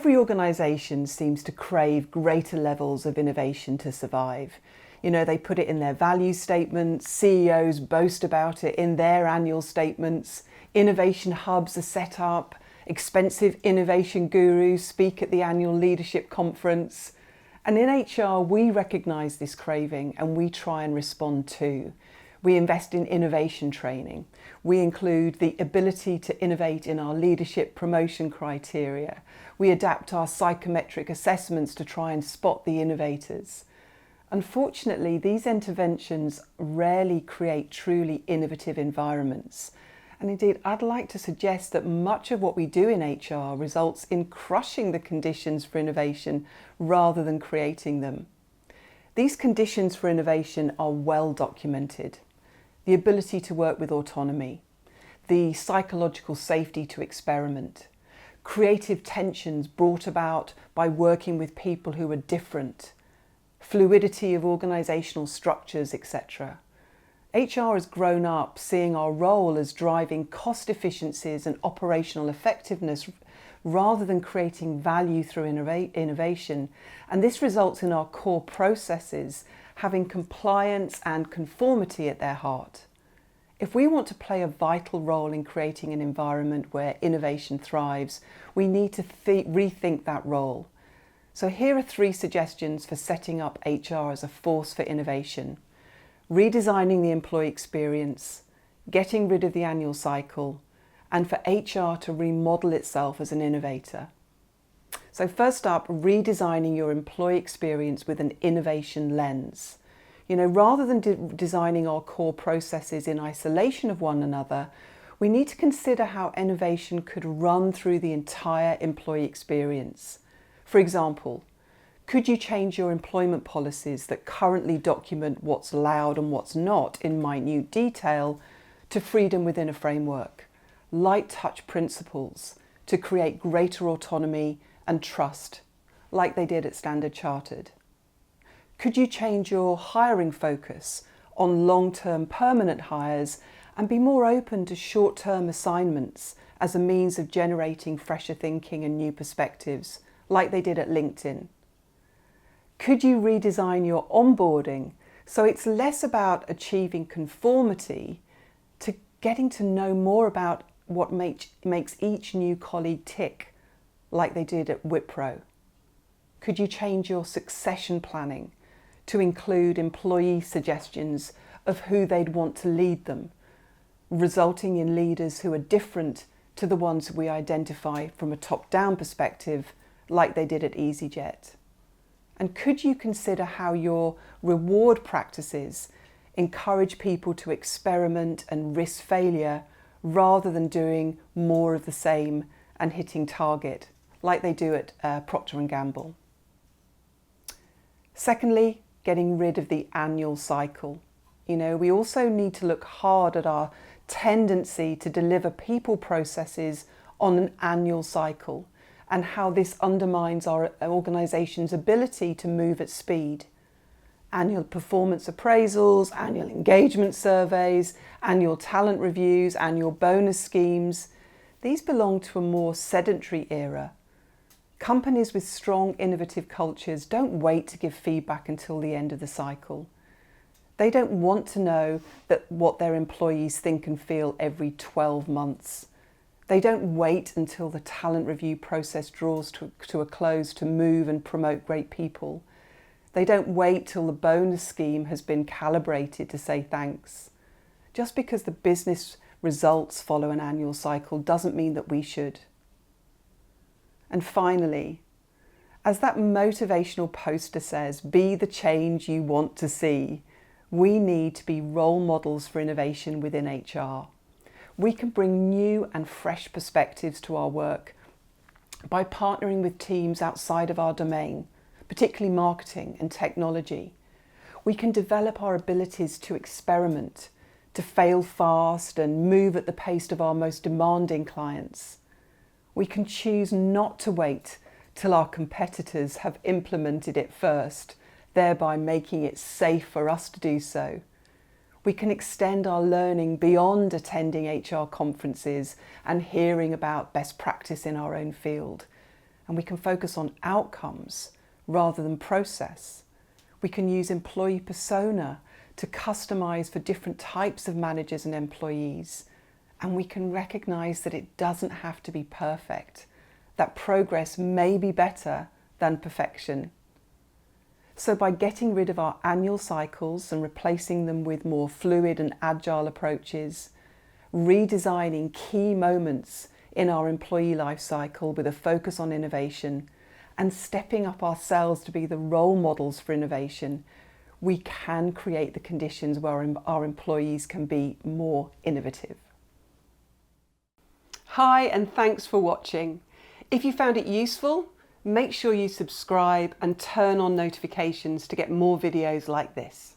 Every organisation seems to crave greater levels of innovation to survive. You know, they put it in their value statements, CEOs boast about it in their annual statements, innovation hubs are set up, expensive innovation gurus speak at the annual leadership conference. And in HR, we recognise this craving and we try and respond too. We invest in innovation training. We include the ability to innovate in our leadership promotion criteria. We adapt our psychometric assessments to try and spot the innovators. Unfortunately, these interventions rarely create truly innovative environments. And indeed, I'd like to suggest that much of what we do in HR results in crushing the conditions for innovation rather than creating them. These conditions for innovation are well documented. The ability to work with autonomy, the psychological safety to experiment, creative tensions brought about by working with people who are different, fluidity of organisational structures, etc. HR has grown up seeing our role as driving cost efficiencies and operational effectiveness rather than creating value through innovation. And this results in our core processes having compliance and conformity at their heart. If we want to play a vital role in creating an environment where innovation thrives, we need to rethink that role. So here are 3 suggestions for setting up HR as a force for innovation. Redesigning the employee experience, getting rid of the annual cycle, and for HR to remodel itself as an innovator. So first up, redesigning your employee experience with an innovation lens. You know, rather than designing our core processes in isolation of one another, we need to consider how innovation could run through the entire employee experience. For example, could you change your employment policies that currently document what's allowed and what's not in minute detail to freedom within a framework, light touch principles to create greater autonomy and trust, like they did at Standard Chartered? Could you change your hiring focus on long-term permanent hires and be more open to short-term assignments as a means of generating fresher thinking and new perspectives, like they did at LinkedIn? Could you redesign your onboarding so it's less about achieving conformity to getting to know more about what makes each new colleague tick, like they did at Wipro? Could you change your succession planning to include employee suggestions of who they'd want to lead them, resulting in leaders who are different to the ones we identify from a top-down perspective, like they did at EasyJet? And could you consider how your reward practices encourage people to experiment and risk failure rather than doing more of the same and hitting target, like they do at Procter & Gamble? Secondly, getting rid of the annual cycle. You know, we also need to look hard at our tendency to deliver people processes on an annual cycle and how this undermines our organisation's ability to move at speed. Annual performance appraisals, annual engagement surveys, annual talent reviews, annual bonus schemes, these belong to a more sedentary era. Companies with strong innovative cultures don't wait to give feedback until the end of the cycle. They don't want to know what their employees think and feel every 12 months. They don't wait until the talent review process draws to a close to move and promote great people. They don't wait till the bonus scheme has been calibrated to say thanks. Just because the business results follow an annual cycle doesn't mean that we should. And finally, as that motivational poster says, be the change you want to see. We need to be role models for innovation within HR. We can bring new and fresh perspectives to our work by partnering with teams outside of our domain, particularly marketing and technology. We can develop our abilities to experiment, to fail fast and move at the pace of our most demanding clients. We can choose not to wait till our competitors have implemented it first, thereby making it safe for us to do so. We can extend our learning beyond attending HR conferences and hearing about best practice in our own field. and we can focus on outcomes rather than process. We can use employee persona to customize for different types of managers and employees. And we can recognize that it doesn't have to be perfect, that progress may be better than perfection. So by getting rid of our annual cycles and replacing them with more fluid and agile approaches, redesigning key moments in our employee life cycle with a focus on innovation, and stepping up ourselves to be the role models for innovation, we can create the conditions where our employees can be more innovative. Hi, and thanks for watching. If you found it useful, make sure you subscribe and turn on notifications to get more videos like this.